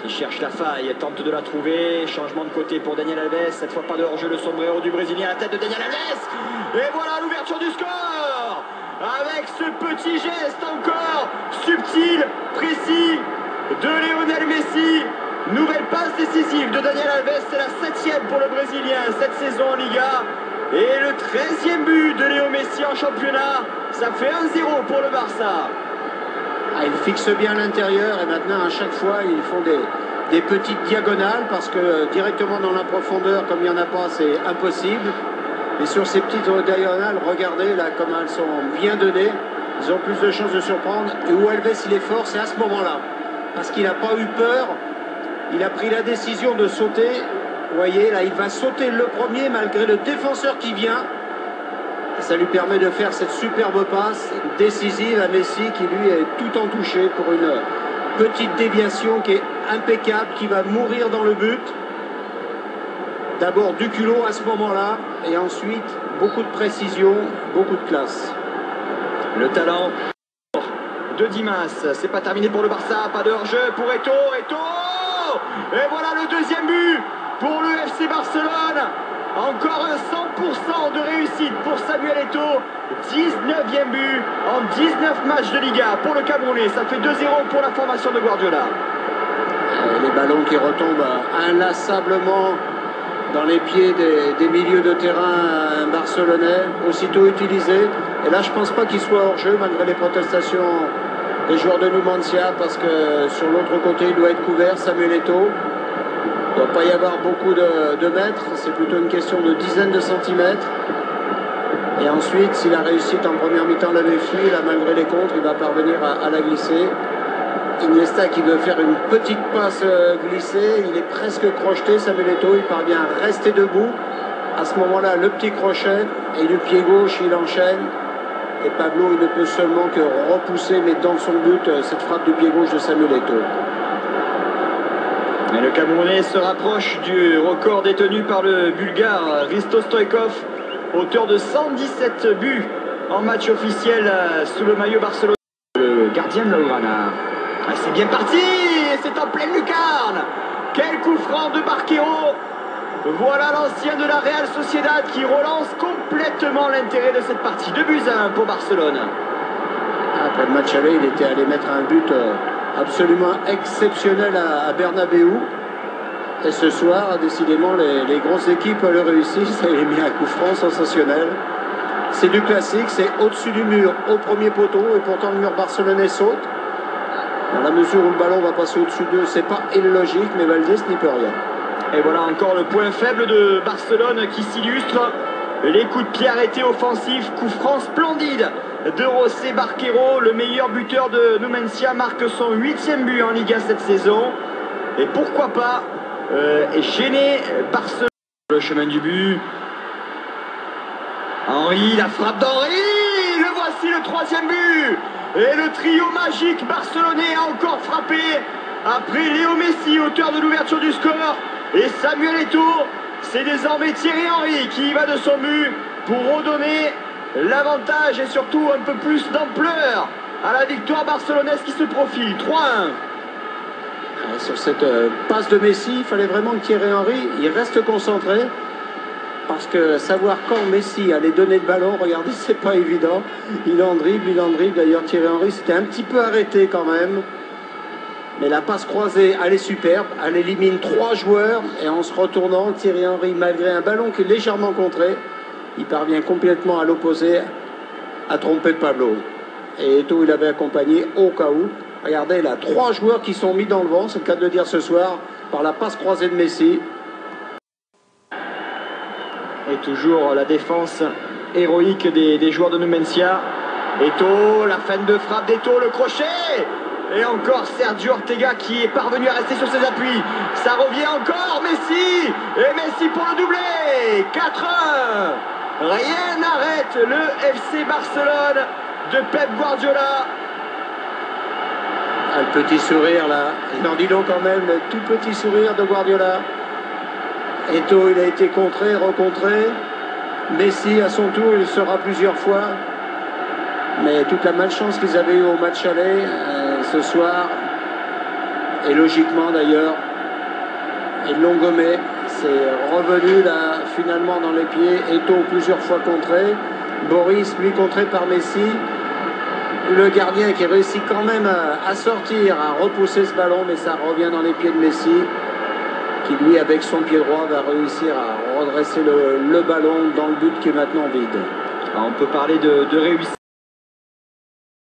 qui cherche la faille, tente de la trouver. Changement de côté pour Daniel Alves. Cette fois pas de hors-jeu, le sombrero du Brésilien à la tête de Daniel Alves. Et voilà l'ouverture du score avec ce petit geste encore subtil, précis de Lionel Messi. Nouvelle passe décisive de Daniel Alves. C'est la 7e pour le Brésilien cette saison en Liga. Et le 13e but de Léo Messi en championnat. Ça fait 1-0 pour le Barça. Ils fixent bien l'intérieur et maintenant à chaque fois ils font des petites diagonales parce que directement dans la profondeur, comme il n'y en a pas, c'est impossible. Et sur ces petites diagonales, regardez là comme elles sont bien données, ils ont plus de chances de surprendre. Et où Alves il est fort, c'est à ce moment-là. Parce qu'il n'a pas eu peur, il a pris la décision de sauter. Vous voyez, là il va sauter le premier malgré le défenseur qui vient. Et ça lui permet de faire cette superbe passe décisive à Messi qui lui est tout en touché pour une petite déviation qui est impeccable, qui va mourir dans le but. D'abord du culot à ce moment-là et ensuite beaucoup de précision, beaucoup de classe. Le talent de Dimas, c'est pas terminé pour le Barça, pas de hors-jeu pour Eto'o, et voilà le deuxième but pour le FC Barcelone. Encore un 100% de réussite pour Samuel Eto'o. 19e but en 19 matchs de Liga pour le Camerounais. Ça fait 2-0 pour la formation de Guardiola. Les ballons qui retombent inlassablement dans les pieds des milieux de terrain barcelonais, aussitôt utilisés. Et là, je ne pense pas qu'il soit hors jeu, malgré les protestations des joueurs de Numancia, parce que sur l'autre côté, il doit être couvert, Samuel Eto'o. Il ne doit pas y avoir beaucoup de mètres, c'est plutôt une question de dizaines de centimètres. Et ensuite, si la réussite en première mi-temps l'avait fui, là, malgré les contres, il va parvenir à la glisser. Iniesta qui veut faire une petite passe glissée, il est presque crocheté, Samuel Eto'o, il parvient à rester debout. À ce moment-là, le petit crochet, et du pied gauche, il enchaîne. Et Pablo, il ne peut seulement que repousser, mais dans son but, cette frappe du pied gauche de Samuel Eto'o. Mais le Camerounais se rapproche du record détenu par le Bulgare Hristo Stoichkov, auteur de 117 buts en match officiel sous le maillot barcelonais. Le gardien de Laurana. C'est bien parti, c'est en pleine lucarne. Quel coup franc de Barquero. Voilà l'ancien de la Real Sociedad qui relance complètement l'intérêt de cette partie. 2-1 pour Barcelone. Après le match aller, il était allé mettre un but absolument exceptionnel à Bernabéu. Et ce soir, décidément, les grosses équipes le réussissent. Il a mis un coup franc sensationnel. C'est du classique, c'est au-dessus du mur, au premier poteau. Et pourtant, le mur barcelonais saute. Dans la mesure où le ballon va passer au-dessus d'eux, c'est pas illogique, mais Valdés n'y peut rien. Et voilà encore le point faible de Barcelone qui s'illustre. Les coups de pied arrêtés offensifs, coup franc splendide de José Barquero, le meilleur buteur de Numancia, marque son 8e but en Liga cette saison. Et pourquoi pas gêner Barcelone. Le chemin du but. Henry, la frappe d'Henry. Le voici le 3e but. Et le trio magique barcelonais a encore frappé. Après Léo Messi, auteur de l'ouverture du score, et Samuel Eto'o, c'est désormais Thierry Henry qui y va de son but pour redonner l'avantage et surtout un peu plus d'ampleur à la victoire barcelonaise qui se profile. 3-1. Sur cette passe de Messi, il fallait vraiment que Thierry Henry il reste concentré. Parce que savoir quand Messi allait donner le ballon, regardez, c'est pas évident. Il en dribble. D'ailleurs, Thierry Henry s'était un petit peu arrêté quand même. Mais la passe croisée, elle est superbe. Elle élimine 3 joueurs. Et en se retournant, Thierry Henry, malgré un ballon qui est légèrement contré, il parvient complètement à l'opposé, à tromper Pablo. Et Eto'o, il avait accompagné au cas où. Regardez là, 3 joueurs qui sont mis dans le vent, c'est le cas de le dire ce soir, par la passe croisée de Messi. Et toujours la défense héroïque des joueurs de Numancia. Eto'o, la fin de frappe d'Eto'o, le crochet. Et encore Sergio Ortega qui est parvenu à rester sur ses appuis. Ça revient encore, Messi. Et Messi pour le doublé. 4-1. Rien n'arrête le FC Barcelone de Pep Guardiola. Le petit sourire là. Il en dit donc quand même, le tout petit sourire de Guardiola. Eto'o, il a été contré, recontré. Messi, à son tour, il sera plusieurs fois. Mais toute la malchance qu'ils avaient eue au match aller, ce soir, Et logiquement d'ailleurs, ils l'ont gommé. C'est revenu là finalement dans les pieds. Eto'o plusieurs fois contré. Boris, lui, contré par Messi. Le gardien qui réussit quand même à sortir, à repousser ce ballon, mais ça revient dans les pieds de Messi, qui lui, avec son pied droit, va réussir à redresser le ballon dans le but qui est maintenant vide. On peut parler de réussite.